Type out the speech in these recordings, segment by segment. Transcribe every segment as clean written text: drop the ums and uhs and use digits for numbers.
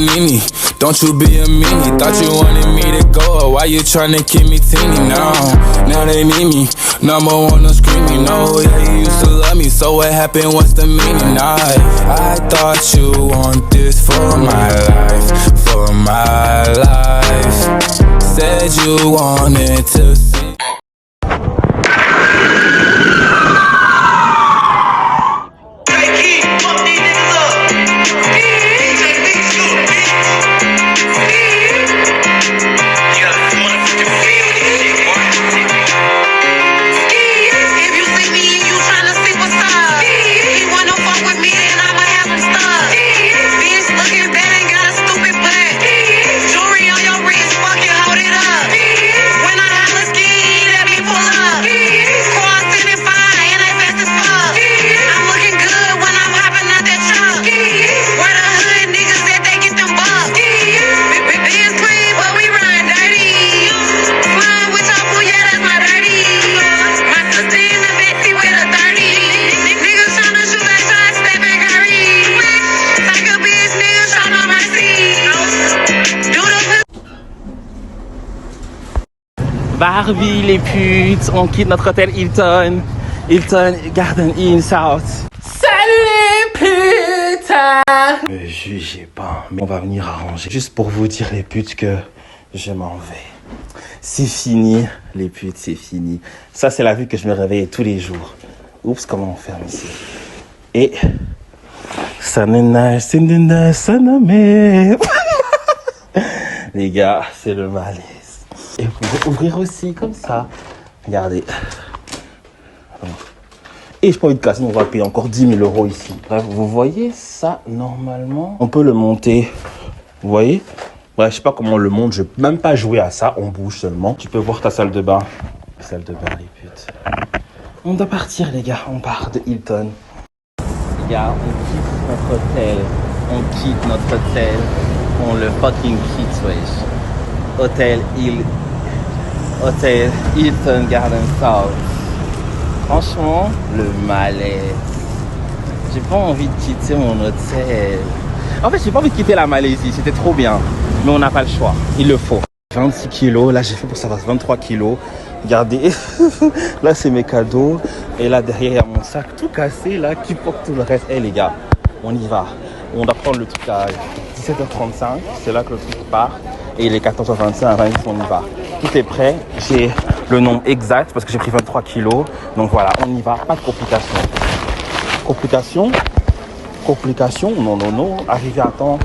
need me. Don't you be a meanie. Thought you wanted me to go. Why you tryna keep me teeny now? Now they need me. Number one, no screaming. No, yeah, you used to love me. So what happened? What's the meaning? I thought you want this for my life. For my life. Said you wanted to see. Barbie, les putes, on quitte notre hôtel Hilton Garden Inn South. Salut les putes! Me jugez pas, mais on va venir arranger. Juste pour vous dire les putes que je m'en vais. C'est fini, les putes, c'est fini. Ça, c'est la vue que je me réveille tous les jours. Oups, comment on ferme ici? Et... Les gars, c'est le malaise. Et vous pouvez ouvrir aussi comme ça. Regardez. Et je peux envie de casser, on va payer encore 10 000 € ici. Bref, vous voyez ça, normalement, on peut le monter. Vous voyez? Ouais, je sais pas comment on le monte, je peux même pas jouer à ça, on bouge seulement. Tu peux voir ta salle de bain. Salle de bain, les putes. On doit partir, les gars, on part de Hilton. Les gars, on quitte notre hôtel. On quitte notre hôtel. On le fucking quitte, wesh. Hôtel Hilton Garden South. Franchement, le malaise. J'ai pas envie de quitter mon hôtel. En fait, j'ai pas envie de quitter la Malaisie. C'était trop bien. Mais on n'a pas le choix. Il le faut. 26 kilos. Là, j'ai fait pour ça fasse 23 kilos. Regardez. Là, c'est mes cadeaux. Et là, derrière, il y a mon sac tout cassé. Là, qui porte tout le reste. Eh, les gars, on y va. On doit prendre le truc à 17h35. C'est là que le truc part. Et il est 14h25, à 20 minutes, on y va. Tout est prêt. J'ai le nombre exact parce que j'ai pris 23 kilos. Donc voilà, on y va. Pas de complications. Complications, non. Arriver à temps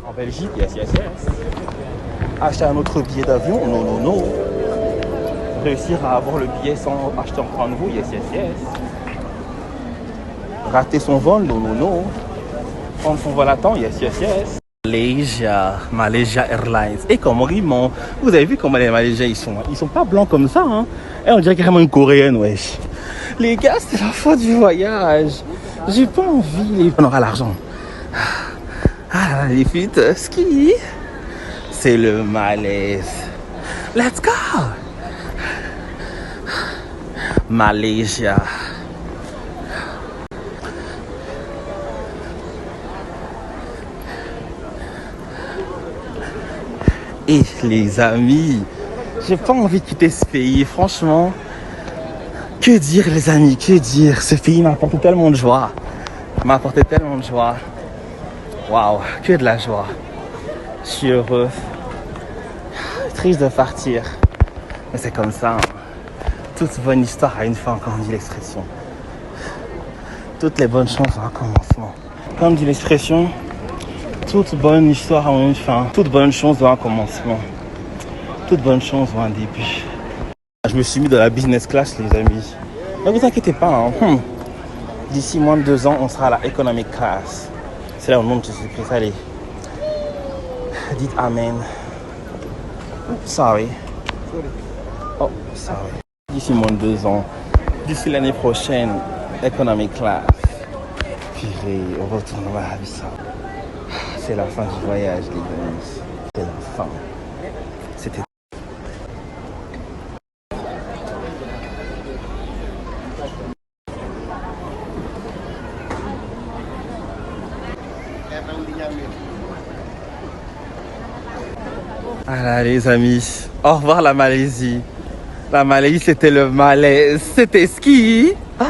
en Belgique, yes. Acheter un autre billet d'avion, non. Réussir à avoir le billet sans acheter encore un nouveau, yes. Rater son vol, non. Prendre son vol à temps, yes. Malaysia Airlines. Et comment ils m'ont... Vous avez vu comment les Malaisiens ils sont pas blancs comme ça, hein. Et on dirait carrément une coréenne, wesh. Les gars, c'est la faute du voyage. J'ai pas envie. On aura l'argent. Ah, les putes, ski. C'est le malaise. Let's go. Malaysia. Et les amis, j'ai pas envie de quitter ce pays, franchement. Que dire les amis, que dire? Ce pays m'a apporté tellement de joie. Waouh, que de la joie. Je suis heureux. Triste de partir. Mais c'est comme ça, hein. Toute bonne histoire a une fin, comme dit l'expression. Toutes les bonnes choses ont un commencement. Comme dit l'expression, toute bonne histoire a une fin. Toute bonne chose a un commencement. Toute bonne chose a un début. Je me suis mis dans la business class, les amis. Ne vous inquiétez pas, hein. D'ici moins de 2 ans, on sera à la economic class. C'est là où le monde se Christ. Allez. Dites amen. Sorry. Oh, sorry. D'ici moins de 2 ans. D'ici l'année prochaine, economic class. Purée, on retourne à la vie. C'est la fin du voyage, les amis. C'est la fin. C'était... Ah là, les amis, au revoir la Malaisie. La Malaisie, c'était le malaise. C'était ski. Oh,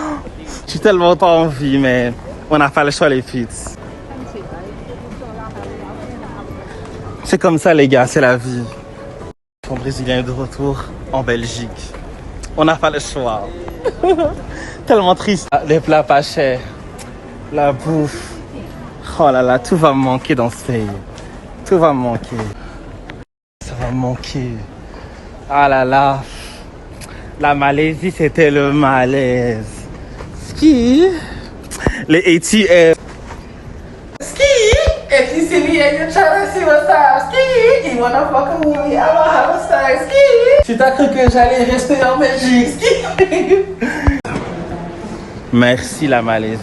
j'ai tellement envie, mais on n'a pas le choix, les filles. C'est comme ça, les gars, c'est la vie. Mon Brésilien est de retour en Belgique. On n'a pas le choix. Tellement triste. Les plats pas chers, la bouffe. Oh là là, tout va me manquer dans ce pays. Tout va me manquer. Ça va me manquer. Ah là là. La Malaisie, c'était le malaise. Ski. Les ATM. Ski. If you see me and you're trying to see what's up, ski. You wanna fuck with me, I'ma have a style, ski. Tu t'as cru que j'allais rester en Belgique, ski. Merci la Malaisie.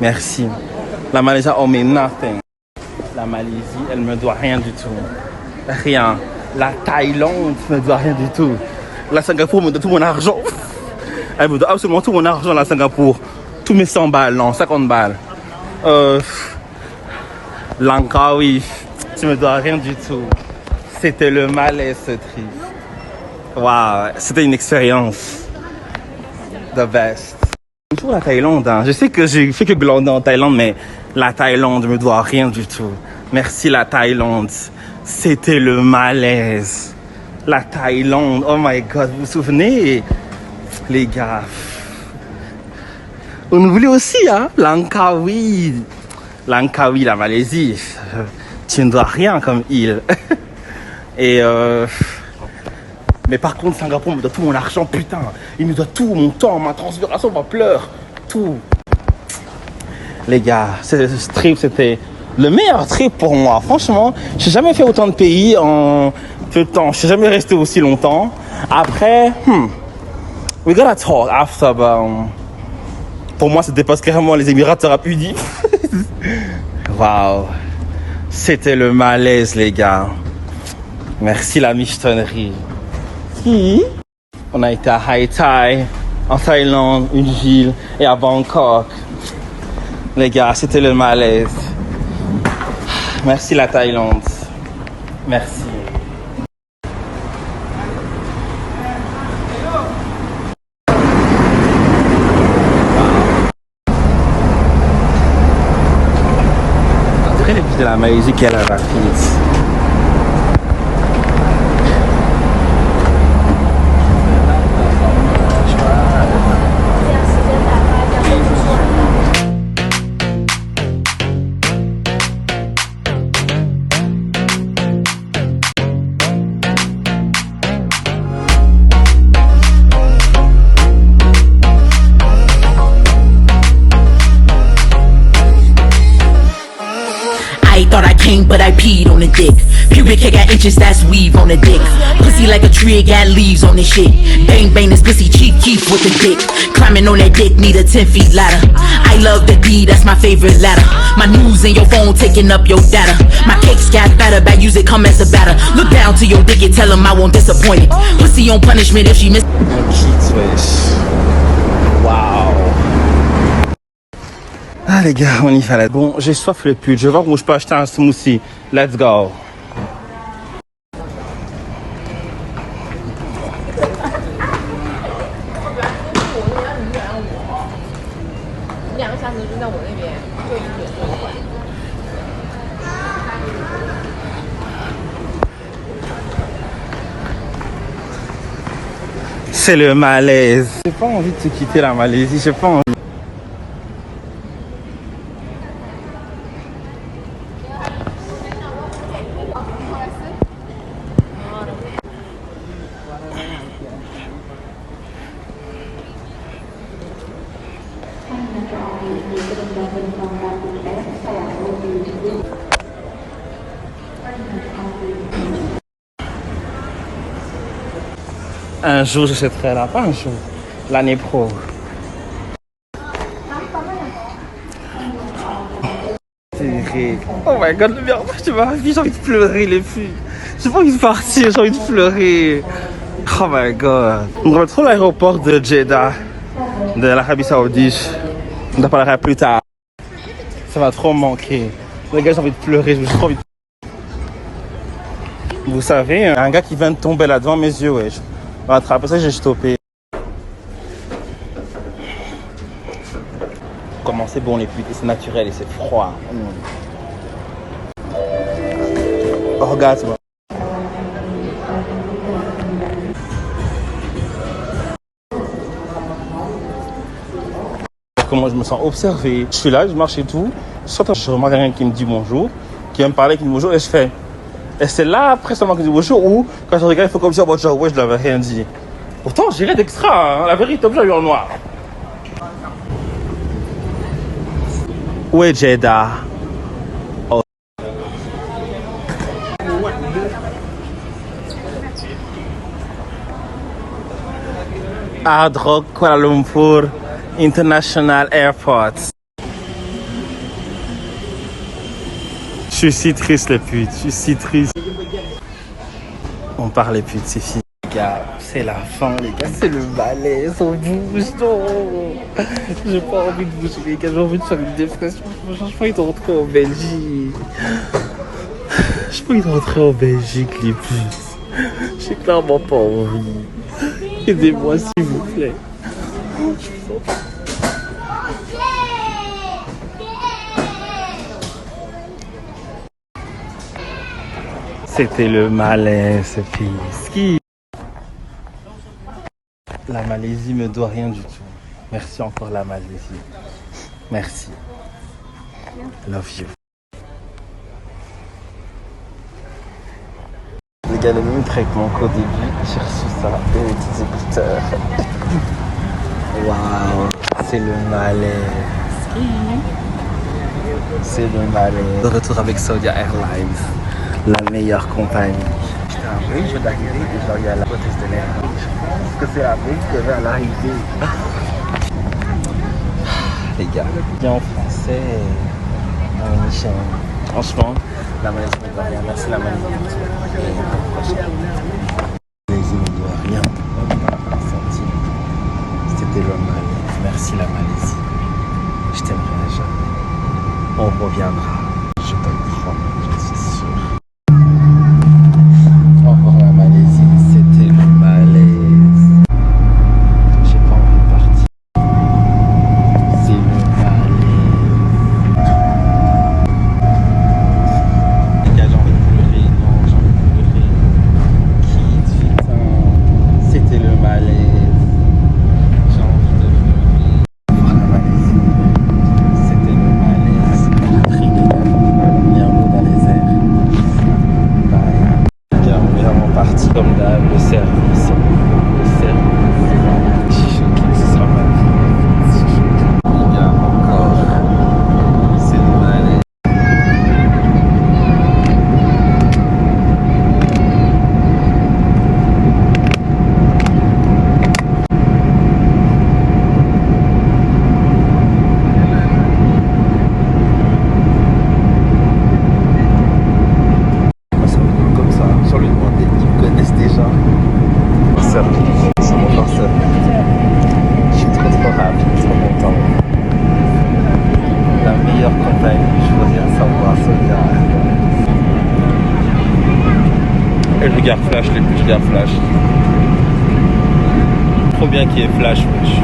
Merci. La Malaisie, on me nothing. La Malaisie, elle me doit rien du tout. Rien. La Thaïlande me doit rien du tout. La Singapour me doit tout mon argent. Elle me doit absolument tout mon argent, la Singapour. Tous mes 100 balles, non, 50 balles. Langkawi, tu me dois rien du tout. C'était le malaise, ce trip. Waouh, c'était une expérience. The best. Pour la Thaïlande, hein. Je sais que j'ai fait que glander en Thaïlande, mais la Thaïlande me doit rien du tout. Merci la Thaïlande. C'était le malaise. La Thaïlande, oh my god, vous vous souvenez, les gars? On voulait aussi, hein, Langkawi. Langkawi, la Malaisie. Tu ne dois rien comme île. Et mais par contre, Singapour me doit tout mon argent, putain. Il me doit tout mon temps, ma transpiration, ma pleure, tout. Les gars, ce trip, c'était le meilleur trip pour moi. Franchement, j'ai jamais fait autant de pays en peu de temps. Je suis jamais resté aussi longtemps. Après, we gotta talk after. Pour moi, c'était parce que vraiment les Émirats Arabes Unis. Waouh, c'était le malaise, les gars. Merci la michetonnerie. On a été à Hai Thai, en Thaïlande, une ville, et à Bangkok. Les gars, c'était le malaise. Merci la Thaïlande. Merci. On dirait les plus de la Malaisie qu'elle a rapide. Thought I came, but I peed on the dick. Pubic hair got inches, that's weave on the dick. Pussy like a tree, it got leaves on this shit. Bang, bang, this pussy cheap, keep with the dick. Climbing on that dick, need a 10 feet ladder. I love the D, that's my favorite ladder. My news in your phone, taking up your data. My cakes got better, bad use it, come as a batter. Look down to your dick and tell him I won't disappoint it. Pussy on punishment if she miss. Waouh. Ah les gars, on y fallait. Bon, j'ai soif le pull. Je vais voir où je peux acheter un smoothie. Let's go. C'est le malaise. J'ai pas envie de te quitter la Malaisie, j'ai pas envie. Un jour, j'achèterai là, pas un jour, l'année pro. Oh my god, le merde, tu m'as vu, j'ai envie de pleurer les filles. J'ai pas envie de partir, j'ai envie de pleurer. Oh my god. On me rappelle trop l'aéroport de Jeddah, de l'Arabie Saoudite. On en parlera plus tard. Ça va trop me manquer. Les gars, j'ai envie de pleurer, j'ai trop envie de... Vous savez, un gars qui vient de tomber là devant mes yeux, ouais. Après ça, j'ai stoppé. Comment c'est bon les putes, c'est naturel et c'est froid. Orgasme. Comment je me sens observé. Je suis là, je marche et tout. Soit je remarque quelqu'un qui me dit bonjour, qui vient me parler, qui me dit bonjour, et je fais. Et c'est là après seulement que je dis bonjour, ou quand je regarde, il faut comme ça, bon, genre, ouais, je l'avais rien dit. Pourtant, j'irais d'extra, hein. La vérité, j'ai eu en noir. Où est Jeddah? Oh. Hard Rock Kuala Lumpur International Airport. Je suis si triste les putes, je suis si triste. On parle les putes, c'est fini. Les gars, c'est la fin les gars, c'est le malaise, on bouge, non. J'ai pas envie de bouger les gars, j'ai envie de faire une dépression. J'ai pas envie de rentrer en Belgique. J'ai pas envie de rentrer en Belgique les putes. J'ai clairement pas envie. Aidez-moi s'il vous plaît. C'était le malaise, Ski. La Malaisie me doit rien du tout. Merci encore la Malaisie. Merci. Love you. Les gars, le même traitement qu'au début, j'ai reçu ça et les petits écouteurs. Waouh, c'est le malaise. C'est le malaise. De retour avec Saudia Airlines, la meilleure compagnie. J'étais un vrai jeu d'arrivée et genre il y a la hôtesse de l'air. Je pense que c'est la même que vers l'arrivée. Les gars, bien en français, Michel. Franchement, la Malaisie ne doit rien. Merci la Malaisie. La Malaisie ne doit rien. C'était le malaise. Merci la Malaisie. Je t'aimerai jamais. On reviendra. Je te le promets, je suis sûr. Au revoir la Malaisie. C'était le malaise. J'ai pas envie de partir. C'est le malaise. Les gars, j'ai envie de pleurer. Non, j'ai envie de pleurer. Quitte, putain. C'était le malaise. J'ai envie de pleurer. Au revoir la Malaisie. C'était le malaise. Bienvenue dans les airs. Bye. Les gars, on est vraiment parti comme d'hab. Le service. Le service. Je suis choqué que ce soit ma vie. Les gars, encore. C'est le malaise. Ça me donne comme ça, sans lui demander, ils me connaissent déjà. Service, c'est mon parcelle. Je suis trop ravi, trop content. La meilleure compagnie, je veux rien savoir, Saudia. Et je regarde Flash, les plus je regarde Flash. Trop bien qu'il y ait Flash, wesh.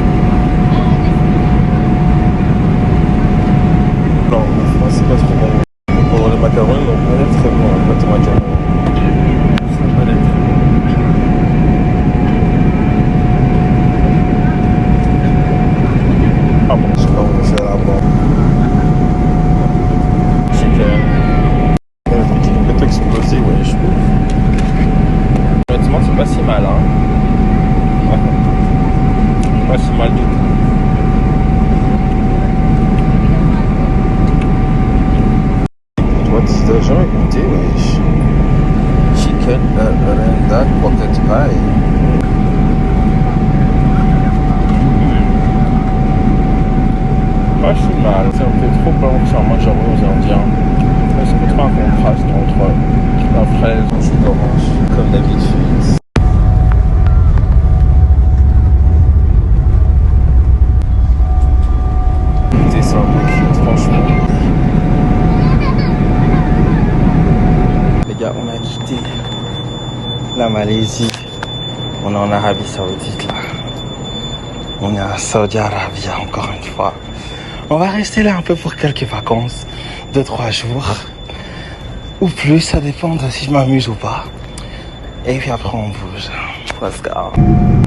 Non, franchement, c'est pas trop bon. Pour les macaronis, donc on est très bon, pas de macaronis. Ça va l'être. Ah bon, je sais pas où on fait là-bas. Chicken. Le truc qui peut exploser, ouais, je trouve. Honnêtement, c'est pas si mal, hein. Ouais. Pas si mal du tout. Toi, tu t'as jamais goûté, wesh. Chicken, renda, pocket pie. Pas si mal, c'est un peu trop blanc que ça, moi j'avoue aux Indiens. Ça fait trop un contraste entre la fraise et l'orange, comme d'habitude. C'est ça, franchement. Malaisie. On est en Arabie Saoudite là. On est à Saudi Arabia encore une fois. On va rester là un peu pour quelques vacances. 2-3 jours. Ou plus, ça dépend de si je m'amuse ou pas. Et puis après on bouge. Let's go.